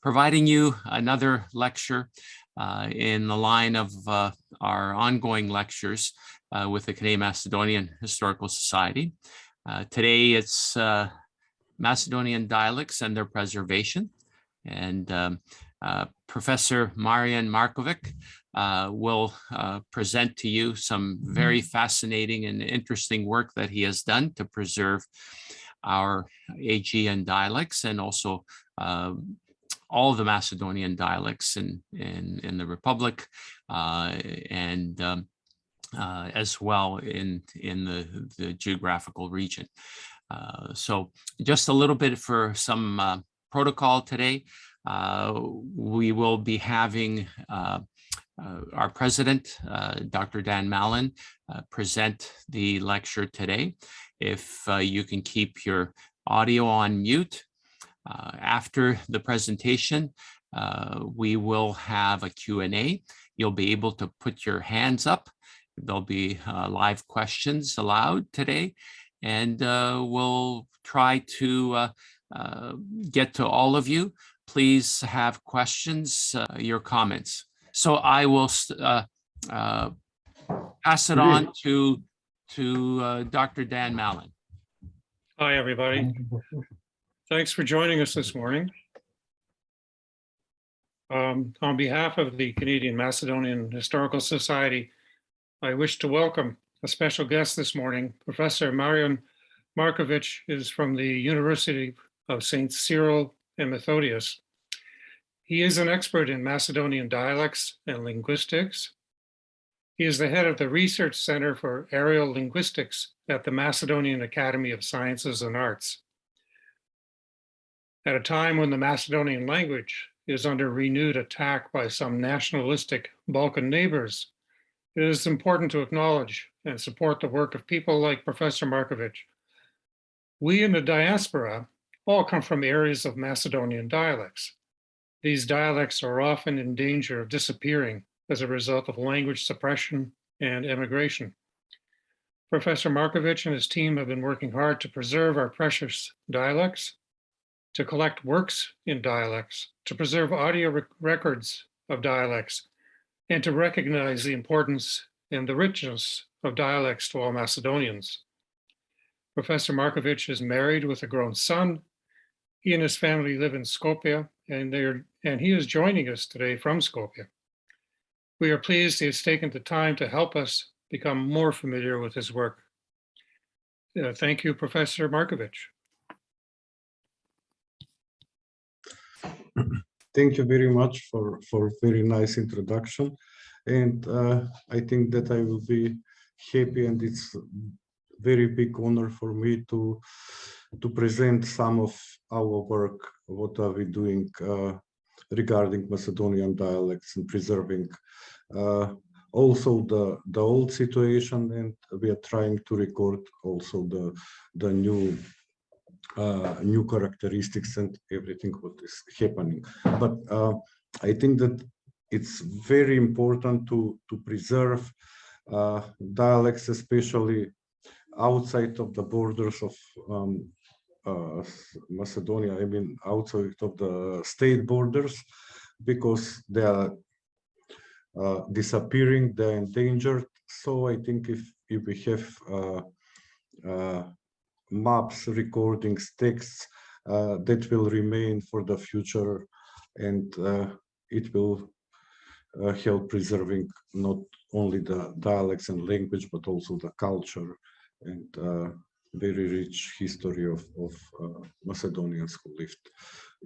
providing you another lecture in the line of our ongoing lectures with the Canadian Macedonian Historical Society. Today it's Macedonian dialects and their preservation. And Professor Marjan Markovikj will present to you some very fascinating and interesting work that he has done to preserve our Aegean dialects and also all the Macedonian dialects in the Republic and as well in the geographical region. So just a little bit for some protocol today. We will be having our president, Dr. Dan Mallon, present the lecture today. If you can keep your audio on mute. After the presentation, we will have a Q&A. You'll be able to put your hands up. There'll be live questions allowed today, and we'll try to get to all of you. Please have questions, your comments. So I will pass it on to Dr. Dan Mallon. Hi, everybody. Thanks for joining us this morning. On behalf of the Canadian Macedonian Historical Society, I wish to welcome a special guest this morning. Professor Marjan Markovikj is from the University of St. Cyril and Methodius. He is an expert in Macedonian dialects and linguistics. He is the head of the Research Center for Aerial Linguistics at the Macedonian Academy of Sciences and Arts. At a time when the Macedonian language is under renewed attack by some nationalistic Balkan neighbors, it is important to acknowledge and support the work of people like Professor Markovikj. We in the diaspora all come from areas of Macedonian dialects. These dialects are often in danger of disappearing as a result of language suppression and immigration. Professor Markovikj and his team have been working hard to preserve our precious dialects, to collect works in dialects, to preserve audio records of dialects, and to recognize the importance and the richness of dialects to all Macedonians. Professor Markovikj is married with a grown son. He and his family live in Skopje, and he is joining us today from Skopje. We are pleased he has taken the time to help us become more familiar with his work. Thank you, Professor Markovikj. Thank you very much for very nice introduction. And I think that I will be happy, and it's very big honor for me to present some of our work, what are we doing regarding Macedonian dialects and preserving also the old situation, and we are trying to record also the new characteristics and everything what is happening. But I think that it's very important to preserve dialects, especially outside of the borders of Macedonia, I mean outside of the state borders, because they are disappearing, they're endangered. So I think if we have maps, recordings, texts that will remain for the future, and it will help preserving not only the dialects and language, but also the culture and very rich history of Macedonians who lived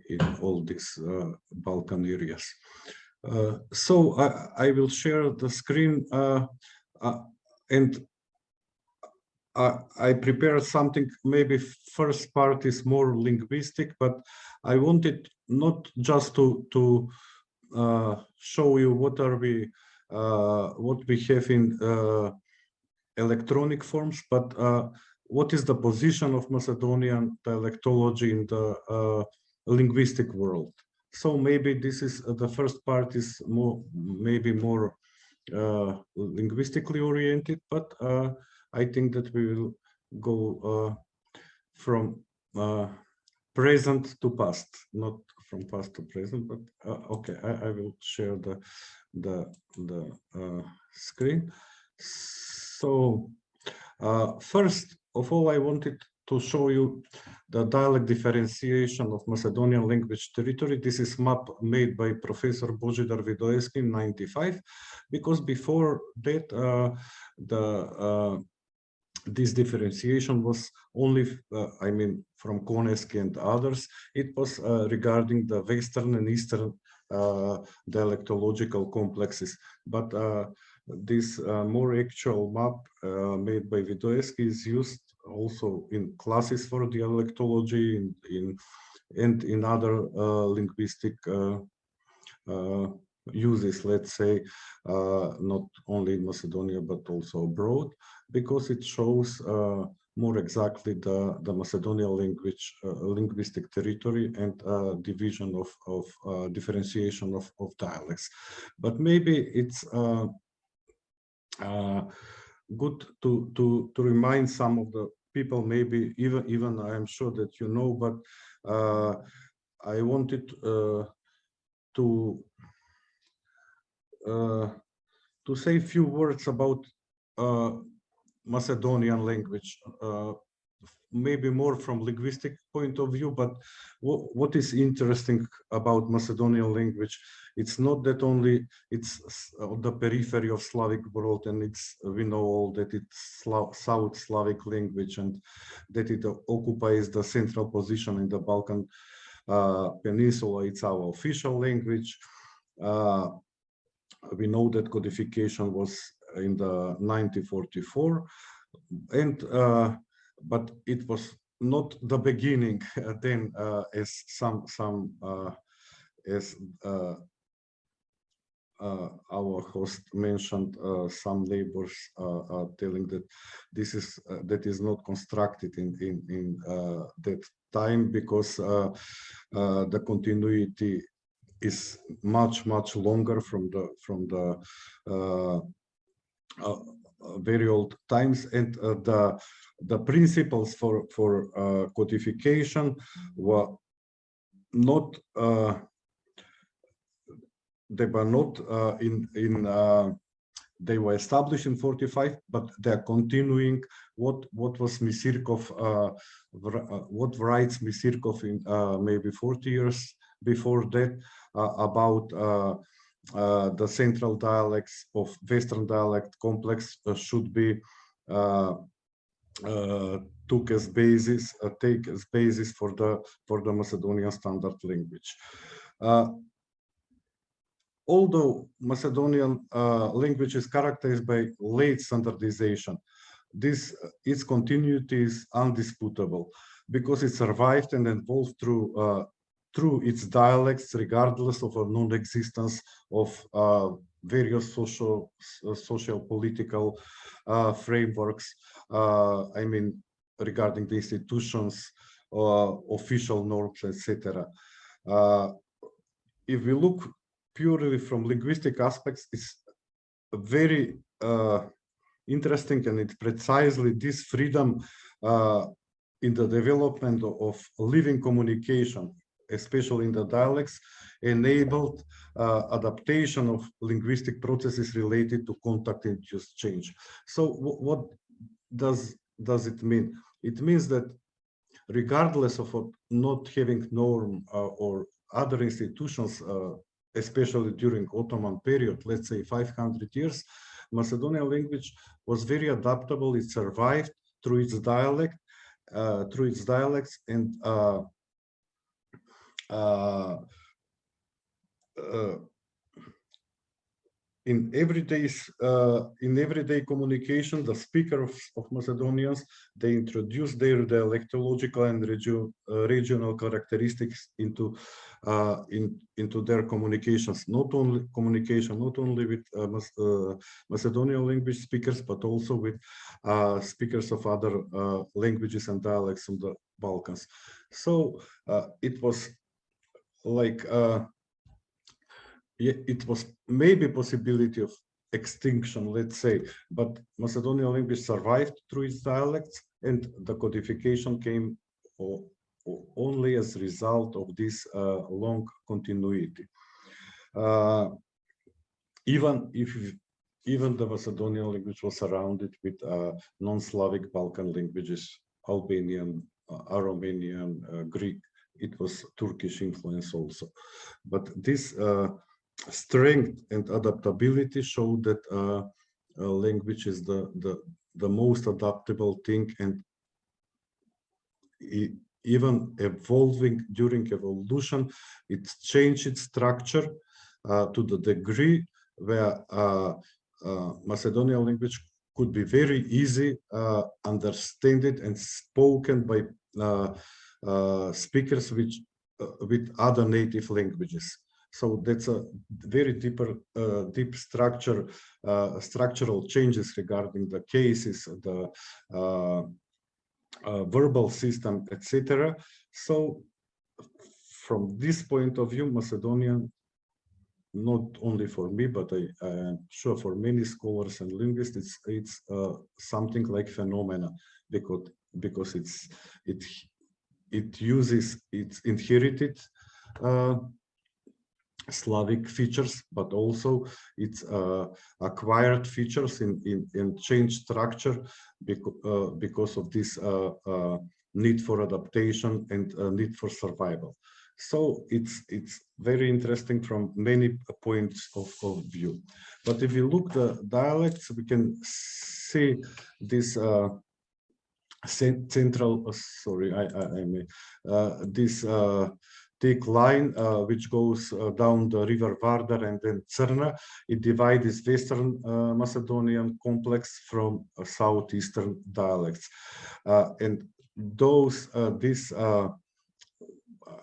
in all these Balkan areas. So I will share the screen, and I prepared something. Maybe first part is more linguistic, but I wanted not just to show you what we have in electronic forms, but what is the position of Macedonian dialectology in the linguistic world. So maybe this is the first part is maybe more linguistically oriented, but I think that we will go from present to past, not from past to present, but okay, I will share the screen. So first of all, I wanted to show you the dialect differentiation of Macedonian language territory. This is map made by Professor Božidar Vidojevski in '95, because before that this differentiation was only, I mean, from Koneski and others, it was regarding the Western and Eastern dialectological complexes. But this more actual map made by Vidojevski is used also in classes for dialectology, and in other linguistic uses, let's say, not only in Macedonia, but also abroad, because it shows more exactly the Macedonian language, linguistic territory, and division of differentiation of dialects. But maybe it's good to remind some of the people, maybe even I'm sure that you know, but I wanted to say a few words about Macedonian language, maybe more from linguistic point of view. But what is interesting about Macedonian language, it's not that only it's on the periphery of Slavic world, and we know all that it's South Slavic language, and that it occupies the central position in the Balkan Peninsula. It's our official language. We know that codification was in the 1944, and but it was not the beginning then, as our host mentioned. Some neighbors are telling that this is that is not constructed in that time, because the continuity is much longer from the very old times, and the principles for codification were not they were not they were established in 45, but they're continuing what was Misirkov, what writes Misirkov in maybe 40 years before that, about the central dialects of Western dialect complex should be take as basis for the Macedonian standard language. Although Macedonian language is characterized by late standardization, its continuity is undisputable, because it survived and evolved through its dialects, regardless of a non-existence of various socio-political frameworks. I mean, regarding the institutions, official norms, etc. If we look purely from linguistic aspects, it's very interesting, and it's precisely this freedom in the development of living communication, especially in the dialects, enabled adaptation of linguistic processes related to contact-induced change. So what does it mean? It means that regardless of not having norm or other institutions, especially during Ottoman period, let's say 500 years, Macedonian language was very adaptable. It survived through its dialect, through its dialects, and in everyday communication, the speakers of Macedonians, they introduce their dialectological and regional characteristics into their communications. Not only with Macedonian language speakers, but also with speakers of other languages and dialects from the Balkans. So it was like it was maybe possibility of extinction, let's say, but Macedonian language survived through its dialects, and the codification came only as a result of this long continuity. Even the Macedonian language was surrounded with non-Slavic Balkan languages, Albanian, Aromanian, Greek. It was Turkish influence also. But this strength and adaptability show that language is the most adaptable thing, and even evolving during evolution, it changed its structure to the degree where Macedonian language could be very easy understood and spoken by speakers with other native languages. So that's a very deep structural changes regarding the cases, the verbal system, etc. So from this point of view, Macedonian, not only for me, but I am sure for many scholars and linguists, it's something like phenomena, because it uses its inherited Slavic features, but also its acquired features in change structure because of this need for adaptation and need for survival. So it's very interesting from many points of view. But if you look the dialects, we can see this central. Sorry, this thick line which goes down the river Vardar and then Crna. It divides Western Macedonian complex from southeastern dialects, and those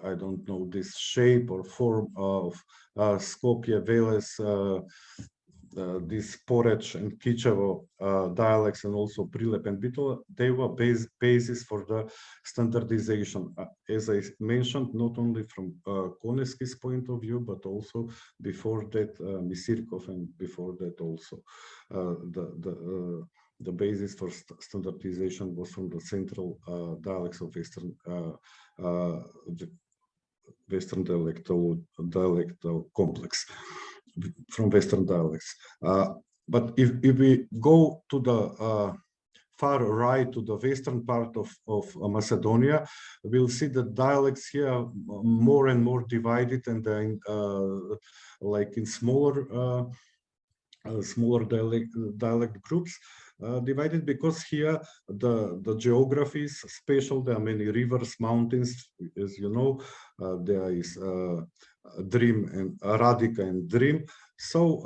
I don't know, this shape or form of Skopje, Veles, this Poreč and Kičevo dialects, and also Prilep and Bitola, they were basis for the standardization. As I mentioned, not only from Koneski's point of view, but also before that, Misirkov, and before that also the basis for standardization was from the central dialects of Western dialectal complex from Western dialects. But if we go to the far right, to the western part of Macedonia, we'll see the dialects here more and more divided, and then like in smaller dialect groups, divided, because here the geography is special. There are many rivers, mountains, as you know. There is Drim and Radica and Drim. So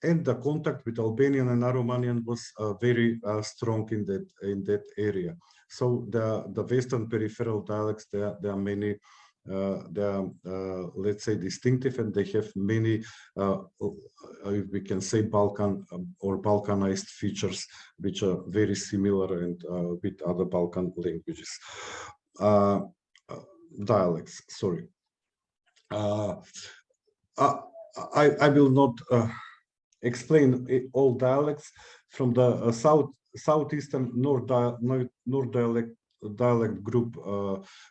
and the contact with Albanian and Aromanian was very strong in that area. So the western peripheral dialects, there are many. They are, let's say, distinctive, and they have many, we can say, Balkan or Balkanized features, which are very similar and with other Balkan languages. Dialects, sorry. I will not explain all dialects. From the southeastern North dialect group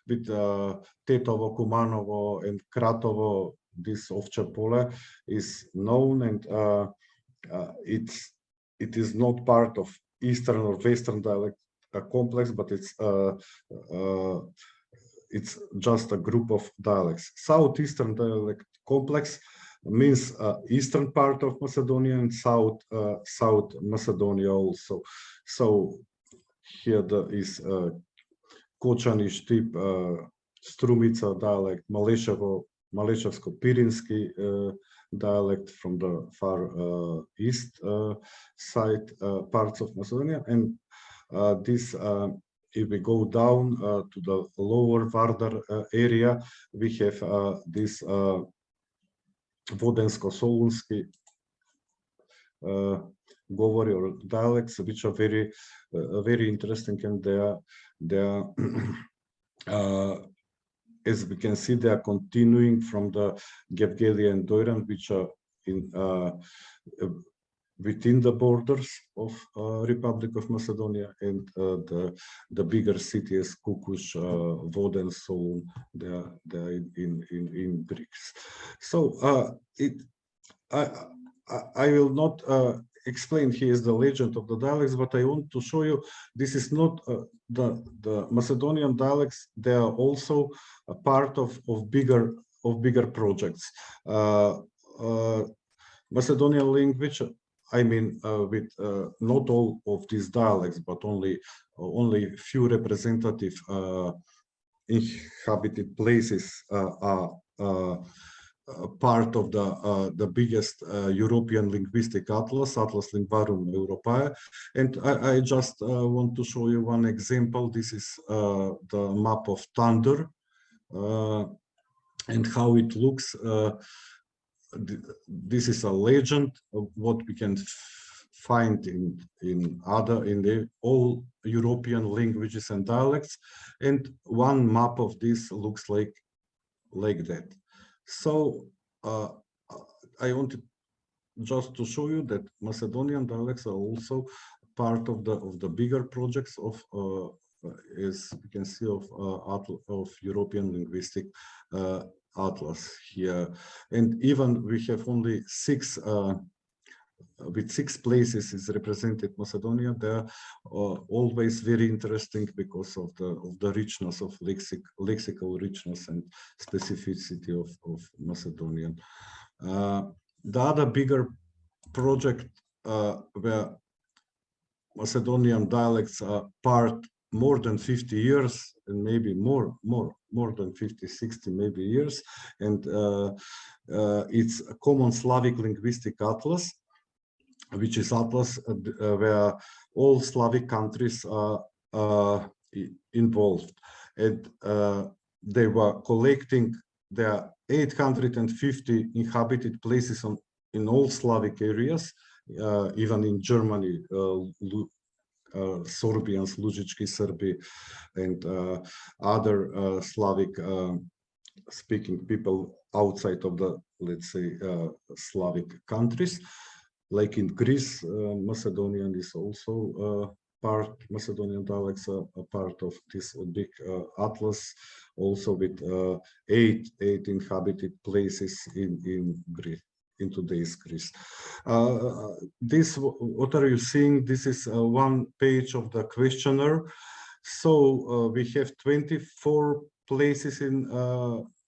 with Tetovo, Kumanovo, and Kratovo, this Ovče Pole is known, and it is not part of Eastern or Western dialect complex, but it's just a group of dialects. Southeastern dialect complex means eastern part of Macedonia and South Macedonia also. So here there is Kočani, Štip, Strumica dialect, Maleševsko-Pirinski dialect from the far east side parts of Macedonia, and this. If we go down to the lower Vardar area, we have this Vodensko-Solunski govori or dialects, which are very interesting, and they are as we can see, they are continuing from the Gevgeli and Doiran, which are within the borders of Republic of Macedonia, and the bigger cities, Kukush, Voden, Solun, they're in Greece. So I will not explain here the legend of the dialects, but I want to show you this is not the Macedonian dialects. They are also a part of bigger projects. Macedonian language, I mean, with not all of these dialects, but only few representative inhabited places are part of the biggest European linguistic atlas, Atlas Linguarum Europae. And I just want to show you one example. This is the map of Thunder and how it looks. This is a legend of what we can find in all European languages and dialects, and one map of this looks like that. So I wanted just to show you that Macedonian dialects are also part of the bigger projects of as you can see of European linguistic atlas here. And even we have only six with 6 places is represented Macedonia. They're always very interesting because of the richness of lexical richness and specificity of Macedonian. The other bigger project where Macedonian dialects are part more than 50 years, and maybe more than 50, 60 maybe years, and it's a common Slavic linguistic atlas, which is atlas where all Slavic countries are involved, and they were collecting their 850 inhabited places in all Slavic areas, even in Germany, Sorbians, Lužički Serbi, and other Slavic speaking people outside of the, let's say, Slavic countries. Like in Greece, Macedonian is also Macedonian dialects are a part of this big atlas, also with 8 inhabited places in Greece. In today's Greece. This, what are you seeing? This is one page of the questionnaire. So we have 24 places in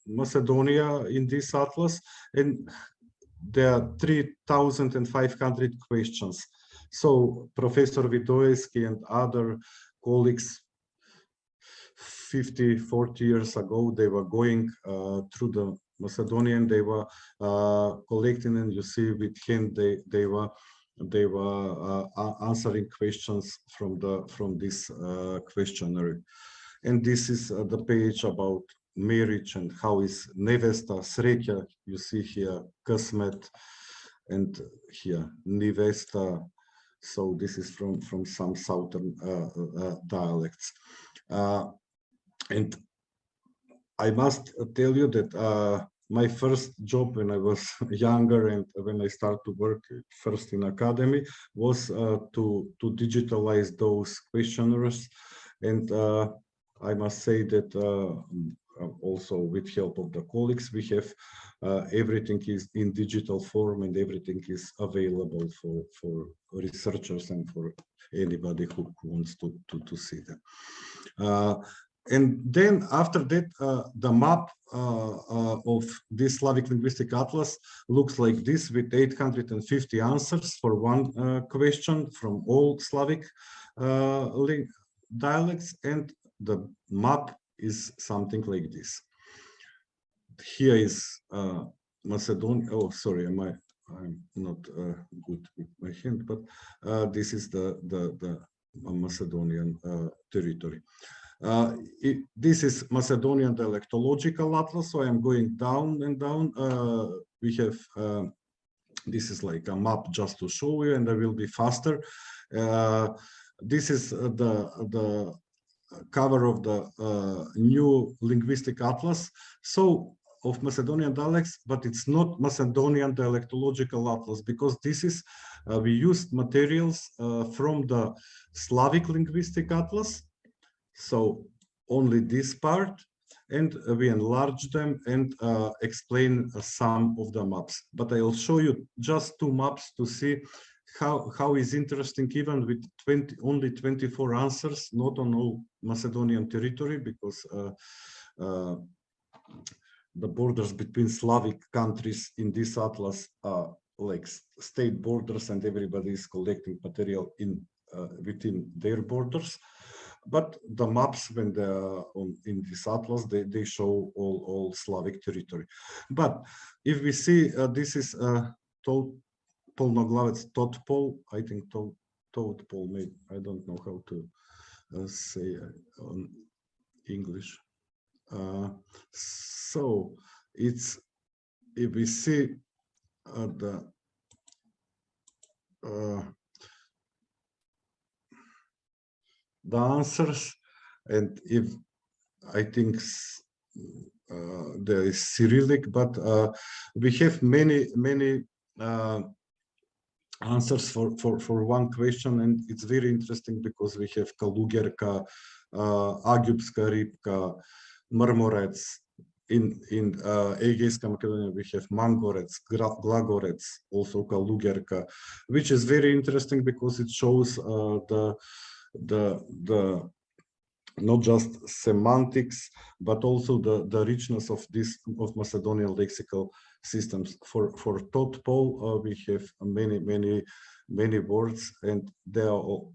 Macedonia in this atlas, and there are 3,500 questions. So Professor Vidoevski and other colleagues 50, 40 years ago, they were going through the Macedonian, they were collecting, and you see with hand they were answering questions from this questionnaire. And this is the page about marriage and how is nevesta, sreća, you see here Kasmet, and here nevesta. So this is from some southern dialects. And I must tell you that my first job when I was younger and when I started to work first in academy was to digitalize those questionnaires. And I must say that also with help of the colleagues, we have everything is in digital form and everything is available for researchers and for anybody who wants to see them. And then after that, the map of this Slavic linguistic atlas looks like this, with 850 answers for one question from all Slavic dialects, and the map is something like this. Here is Macedonia. Oh, sorry, I'm not good with my hand, but this is the Macedonian territory. This is Macedonian dialectological atlas, so I'm going down and down. We have this is like a map just to show you, and I will be faster. This is the cover of the new linguistic atlas, so of Macedonian dialects, but it's not Macedonian dialectological atlas, because this is we used materials from the Slavic Linguistic Atlas, so only this part, and we enlarge them and explain some of the maps. But I'll show you just 2 maps to see how is interesting, even with only 24 answers, not on all Macedonian territory, because the borders between Slavic countries in this atlas are like state borders, and everybody is collecting material in within their borders. But the maps, when they're in this atlas, they show all Slavic territory. But if we see, this is Polnoglavec Totpol, I think Totpol, maybe, I don't know how to say on English. So it's, if we see the answers, and if I think there is Cyrillic, but we have many answers for one question, and it's very interesting because we have Kalugerka, Agjubska Ribka, Marmorec. In Egejska Macedonia, we have Mangorec, Glagorec, also Kalugerka, which is very interesting because it shows the not just semantics, but also the richness of Macedonian lexical systems. For Totpol, we have many words, and they are all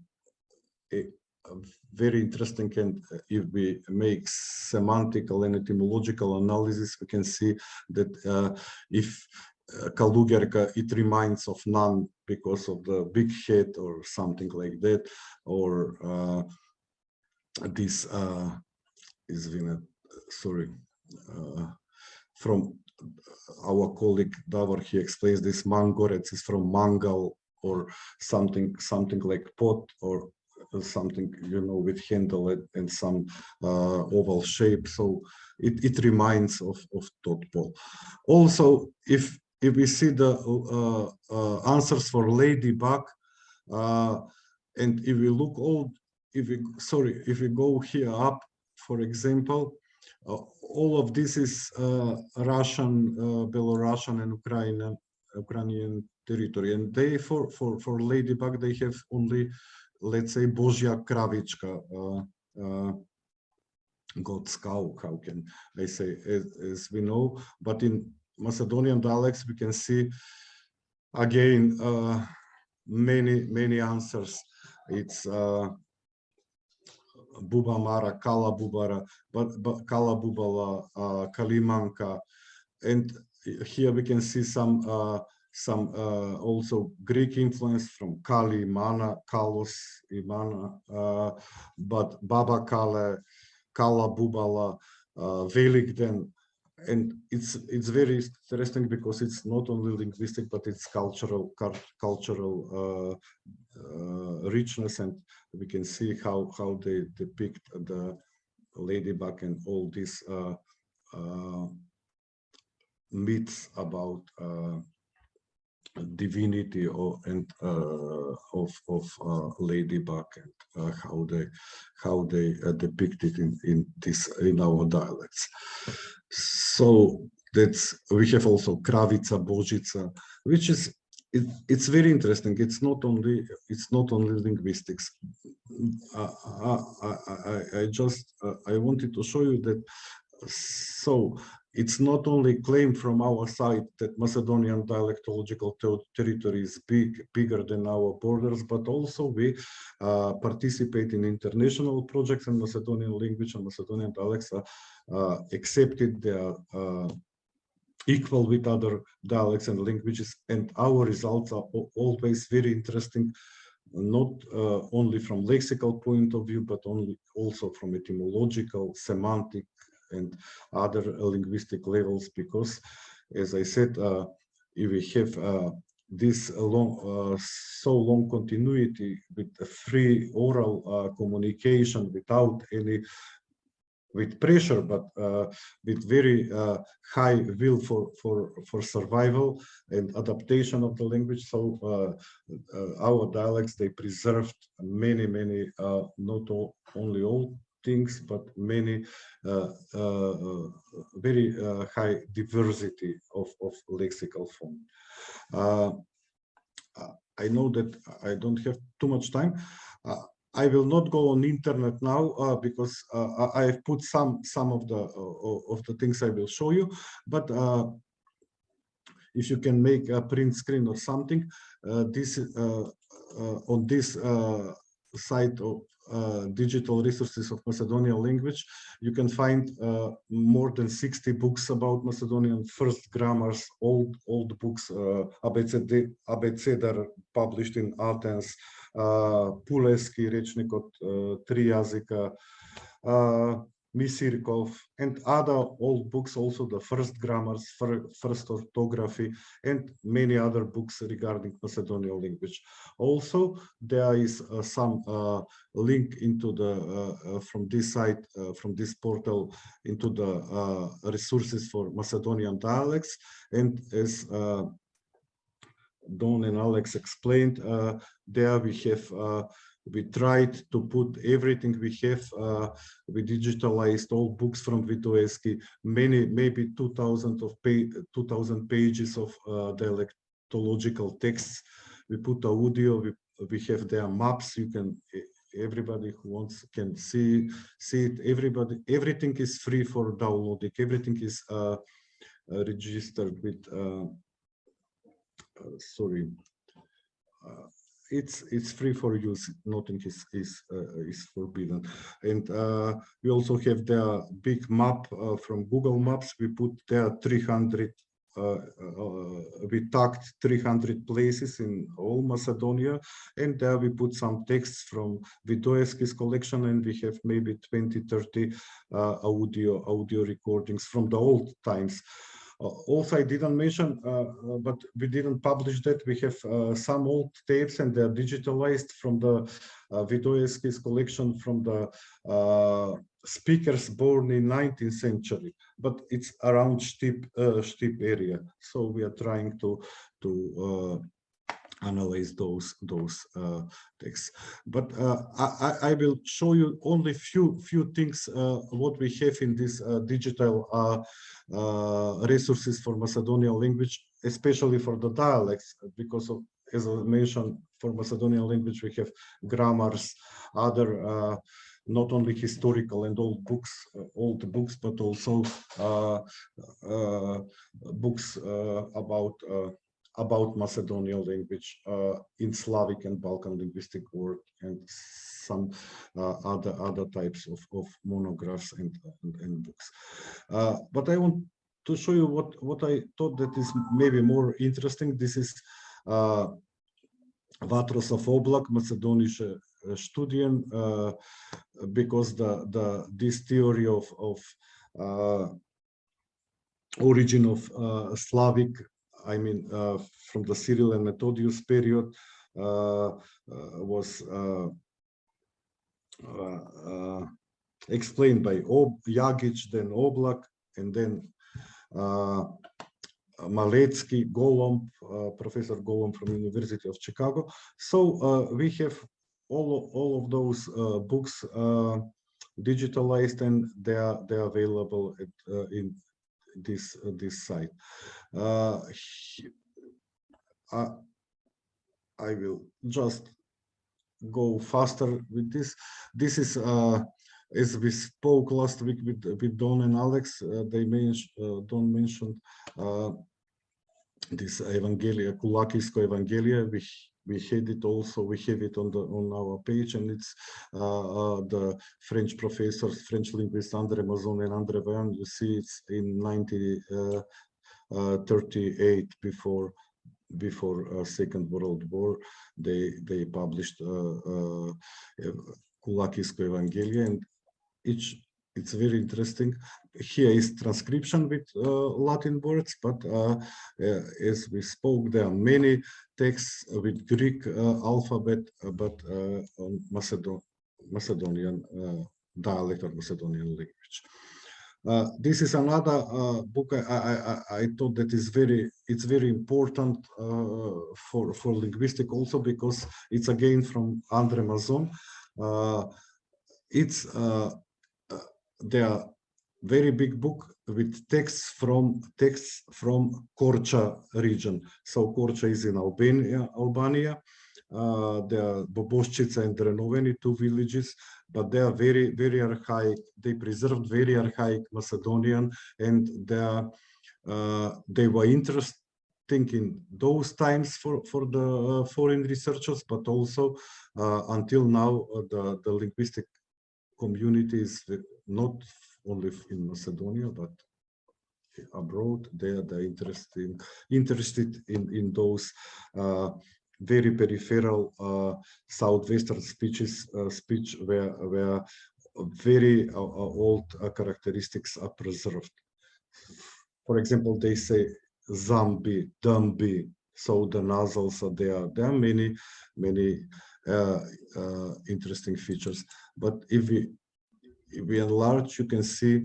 very interesting. And if we make semantical and etymological analysis, we can see that if Kalugerka, it reminds of nun because of the big head or something like that, or this is from our colleague Davor, he explains this Mangorec is from Mangal, or something like pot, or something, with handle and some oval shape. So it reminds of Totpol. Also, if we see the answers for ladybug, and if we look if we go here up, for example, all of this is Russian, Belarusian, and Ukrainian territory, and they for ladybug they have only, let's say, Bozja Kravichka, God's cow, how can I say, as we know. But in Macedonian dialects we can see again many answers. It's Bubamara, Kala Bubara, Kala Bubala, Kalimanka, and here we can see some also Greek influence from Kali, Mana, Kalos, Imana, but Baba Kale, Kala Bubala, Velikden, and it's very interesting because it's not only linguistic, but it's cultural richness, and we can see how they depict the ladybug and all these myths about divinity of ladybug, and how they depict it in our dialects. So we have also Kravica, Božica, which is it's very interesting. It's not only linguistics. I wanted to show you that. So it's not only claim from our side that Macedonian dialectological territory is bigger than our borders, but also we participate in international projects, and Macedonian language and Macedonian dialects are accepted. They are equal with other dialects and languages, and our results are always very interesting, not only from lexical point of view, but also from etymological, semantic, and other linguistic levels, because, as I said, if we have this so long continuity with a free oral communication without any with pressure, but with very high will for survival and adaptation of the language. So our dialects, they preserved many not only all things, but many very high diversity of lexical form. I know that I don't have too much time. I will not go on internet now because I have put some of the things I will show you. But if you can make a print screen or something, this on this site of digital resources of Macedonian language, you can find more than 60 books about Macedonian, first grammars, old books, abecedar published in Athens, Puleski rečnik od 3 jazika, Misirkov, and other old books, also the first grammars, first orthography, and many other books regarding Macedonian language. Also, there is some link into the from this site, from this portal, into the resources for Macedonian dialects. And as Don and Alex explained, there we have we tried to put everything we have. We digitalized all books from Vidoevsky, maybe 2,000 pages of dialectological texts. We put audio. We have their maps. You can, everybody who wants can see it. Everything is free for downloading. Everything is registered with. Sorry. It's free for use. Nothing is forbidden. And we also have the big map from Google Maps. We put there 300. We tagged 300 places in all Macedonia, and there we put some texts from Vidoevsky's collection, and we have maybe 20-30 audio recordings from the old times. Also, I didn't mention, but we didn't publish that. We have some old tapes, and they're digitalized from the Vidoevsky's collection from the speakers born in 19th century. But it's around steep area. So we are trying to analyze those texts. But I will show you only few things what we have in this digital resources for Macedonian language, especially for the dialects, because of, as I mentioned, for Macedonian language we have grammars, other not only historical and old books, but also books about Macedonian language in Slavic and Balkan linguistic work, and some other types of monographs and books. But I want to show you what I thought that is maybe more interesting. This is Vatroslav Oblak, Macedonische Studien, because this theory of origin of Slavic, I mean, from the Cyril and Methodius period, was explained by Jagic, then Oblak, and then Maletsky, Golomb, Professor Golomb from University of Chicago. So we have all of those books digitalized, and they're available in this site. I will just go faster with this. This is as we spoke last week with Don and Alex. Don mentioned this Evangelia, Kulakisko Evangelia. We had it also. We have it on our page, and it's the French professors, French linguists André Mazon and André Vaillant. You see, it's in 1938, before Second World War. They published Kulakisko Evangelia, and it's very interesting. Here is transcription with Latin words, but as we spoke, there are many texts with Greek alphabet, but on Macedonian dialect or Macedonian language. This is another book I thought that is it's very important for linguistic also, because it's again from Andre Mazon. It's the very big book with texts from Korča region. So Korča is in Albania. There are Boboščica and Drenoveni, two villages, but they are very, very archaic. They preserved very archaic Macedonian, and they were interesting in those times for the foreign researchers, but also until now the linguistic community is not only in Macedonia but abroad. They're interested in those very peripheral southwestern speech where very old characteristics are preserved. For example, they say zambi, dumbi, so the nasals are there. There are many interesting features. But if we enlarge, you can see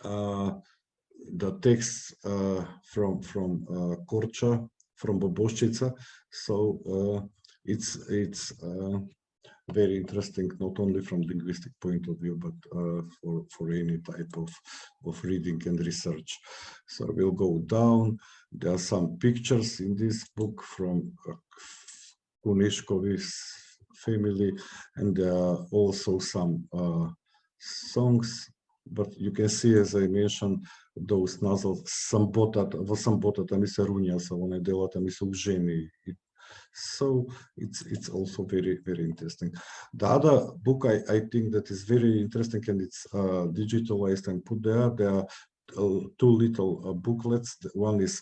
the text from Korča, from Boboščica. So it's very interesting, not only from linguistic point of view, but for any type of reading and research. So we'll go down. There are some pictures in this book from Kuneškovi's family, and there are also some songs. But you can see, as I mentioned, those nasals, Sambota, tam se runja sa one dela, tam se uženi. So it's also very, very interesting. The other book I think that is very interesting, and it's digitalized and put there. There are two little booklets. One is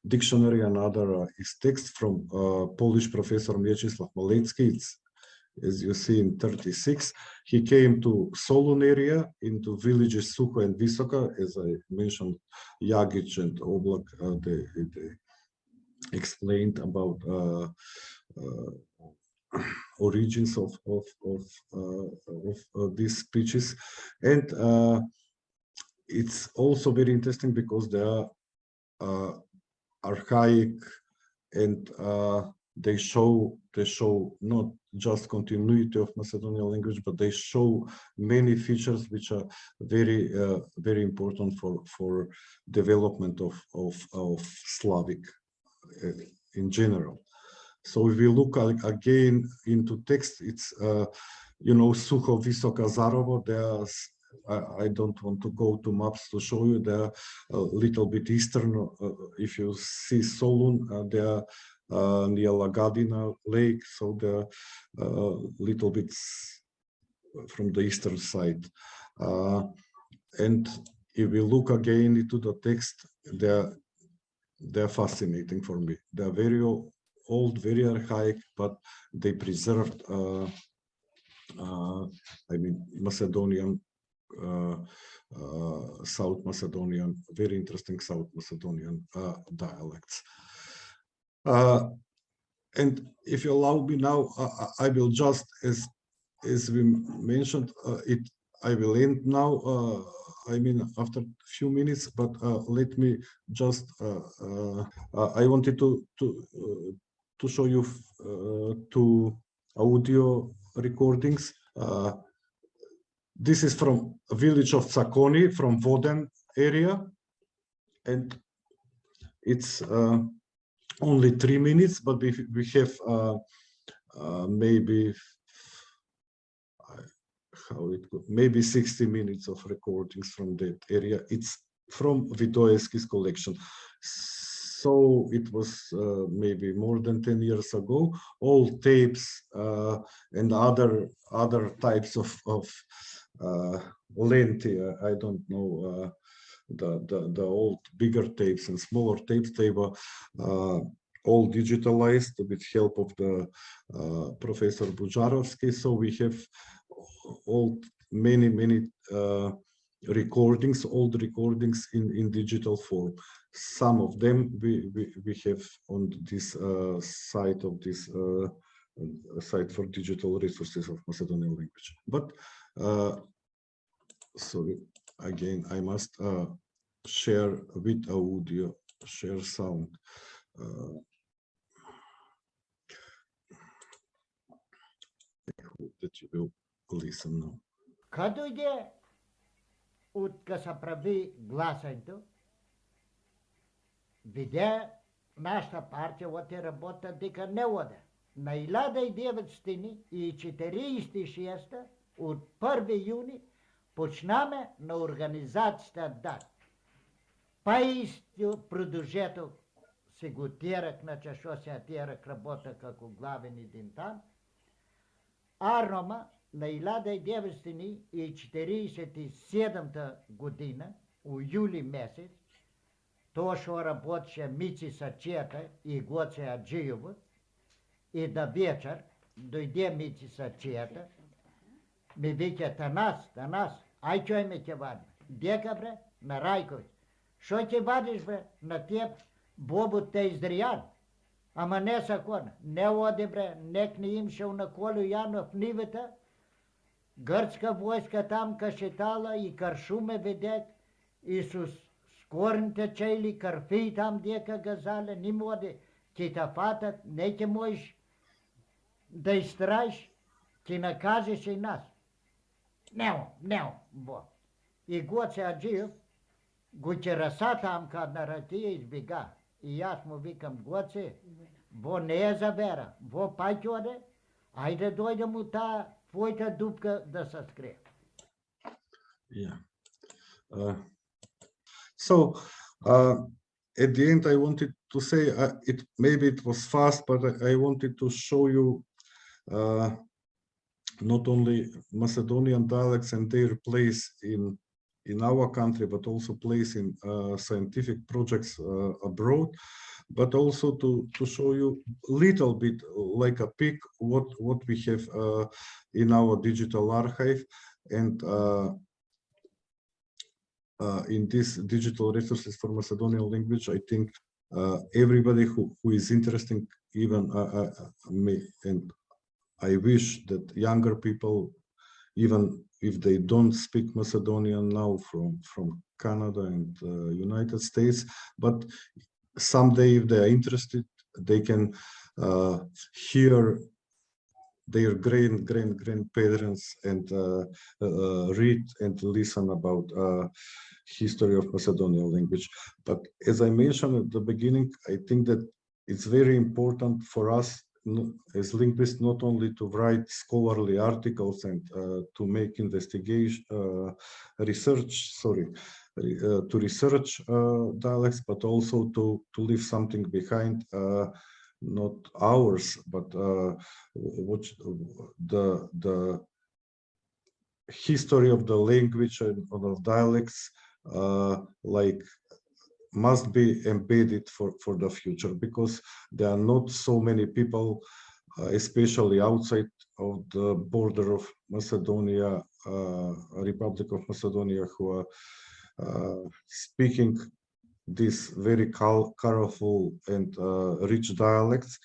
dictionary, another is text from Polish professor Mieczysław Malecki. It's, as you see, in 36. He came to Solun area, into villages Suho and Visoka. As I mentioned, Jagic and Oblak, they explained about origins of these speeches. And it's also very interesting because they are archaic, and they show not just continuity of Macedonian language, but they show many features which are very very important for development of Slavic in general. So if we look again into text, it's Suho, Visoka, Zarovo. There's I don't want to go to maps to show you. They're a little bit eastern. If you see Solun, they're near Lagadina Lake, so they're a little bit from the eastern side. And if we look again into the text, they're fascinating for me. They're very old, very archaic, but they preserved, I mean, Macedonian, South Macedonian, very interesting South Macedonian dialects. And if you allow me now, I will just, as we mentioned, I will end now. I mean, after a few minutes, but let me just. I wanted to show you two audio recordings. This is from a village of Tsakoni, from Voden area, and it's only 3 minutes, but we have maybe maybe 60 minutes of recordings from that area. It's from Vidoevski's collection. So it was maybe more than 10 years ago. All tapes and other types of lengthy, I don't know, the old bigger tapes and smaller tapes, they were all digitalized with help of the Professor Bujarovsky. So we have many recordings, old recordings in digital form. Some of them we have on this site of this a site for digital resources of Macedonian language. But sorry, again, I must share with audio, share sound. I hope that you will listen now. Като иде утка се прави гласането, видя нашата партия оте работа дека не оде. На 1946 от 1 юни почнаме на организацията ДА. Па исто продължето се го тирах на чашо се тирах работа како главен един там. Арнома на 1947 година, у юли месец, то шо работеше Мици Сачията и Гоце Аджиево, и да вечер дойде Мици Сачията, ми вика, Танас, ай чой ме ќе вадим. Дека бре? На Райкович. Шо ќе вадиш бре? На теб Бобо те издриян. Ама не сакона. Не оде бре, нек не им шел на Колю Янов нивата. Гръцка войска там кашетала и каршуме ведек. И с скорните чейли карфи там дека газале. Ни моде, ки та фатат, не ке можеш да изтраиш, ки накажеш и нас. Немо, бо. И Гоце Аджиев го чераса там кад на ратия избега. И аз му викам, Гоце, во не е за вера, во пајќ оде, ајде дојде му та твојта дупка да се скрие. Yeah. So at the end, I wanted to say maybe it was fast, but I wanted to show you not only Macedonian dialects and their place in our country, but also place in scientific projects abroad, but also to show you a little bit like a peek what we have in our digital archive. And in these digital resources for Macedonian language, I think everybody who is interested, even me, and I wish that younger people, even if they don't speak Macedonian now from Canada and United States, but someday if they are interested, they can hear their grandparents and read and listen about history of Macedonian language. But as I mentioned at the beginning, I think that it's very important for us as linguists not only to write scholarly articles and to make investigation, research dialects, but also to leave something behind, not ours, but what the history of the language and of dialects like must be embedded for the future, because there are not so many people, especially outside of the border of Macedonia, Republic of Macedonia, who are speaking these very colorful and rich dialects.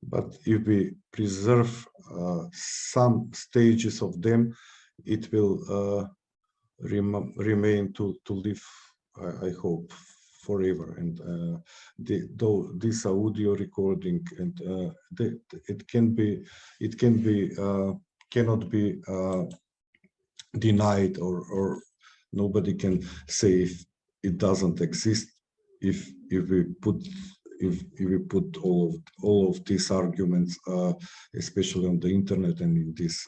But if we preserve some stages of them, it will remain to live, I hope, forever. And though this audio recording and it cannot be denied, or nobody can say if it doesn't exist, if we put all of these arguments, especially on the internet and in this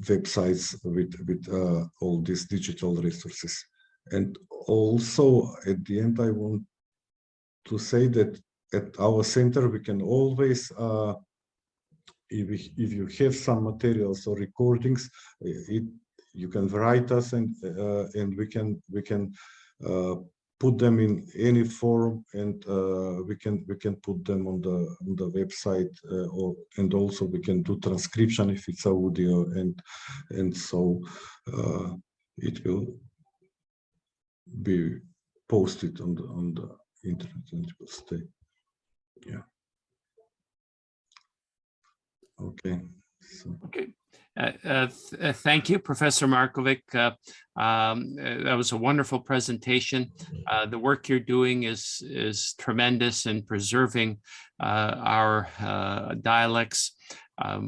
websites with all these digital resources. And also at the end, I want to say that at our center we can always, if you have some materials or recordings, you can write us, and we can put them in any form, and we can put them on the website, and also we can do transcription if it's audio, and so it will be posted on the internet and it will stay. Yeah. Okay. So. Okay. Thank you, Professor Markovikj. That was a wonderful presentation. The work you're doing is tremendous in preserving our dialects.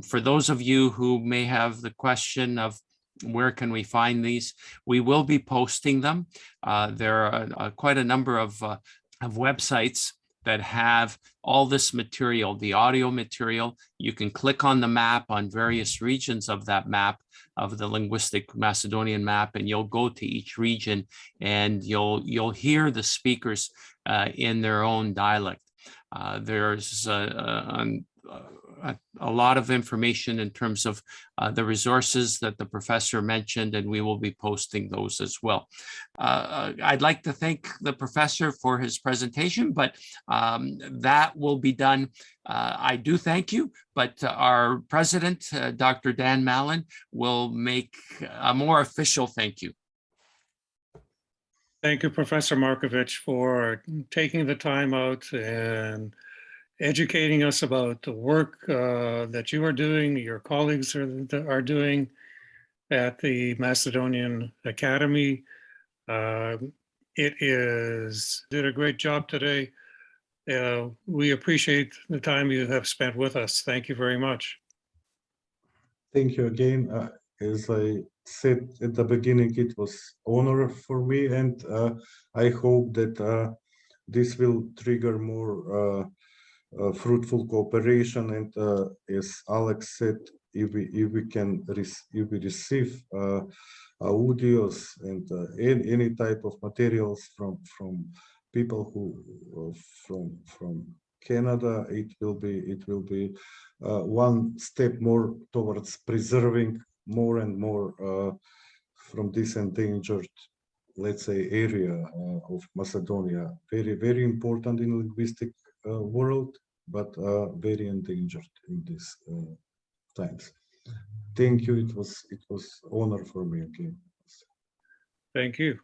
For those of you who may have the question of where can we find these, we will be posting them. There are quite a number of websites that have all this material, the audio material. You can click on the map on various regions of that map, of the linguistic Macedonian map, and you'll go to each region and you'll hear the speakers in their own dialect. There's a lot of information in terms of the resources that the professor mentioned, and we will be posting those as well. I'd like to thank the professor for his presentation, but that will be done. I do thank you, but our president, Dr. Dan Mallon, will make a more official thank you. Thank you, Professor Markovikj, for taking the time out and educating us about the work that you are doing, your colleagues are doing at the Macedonian Academy. Did a great job today. We appreciate the time you have spent with us. Thank you very much. Thank you again. As I said at the beginning, it was honor for me, and I hope that this will trigger more fruitful cooperation. And as Alex said, if we receive audios and any type of materials from people who from Canada, it will be one step more towards preserving more and more from this endangered, let's say, area of Macedonia. Very, very important in linguistic world, but very endangered in these times. Thank you. It was honor for me again. Thank you.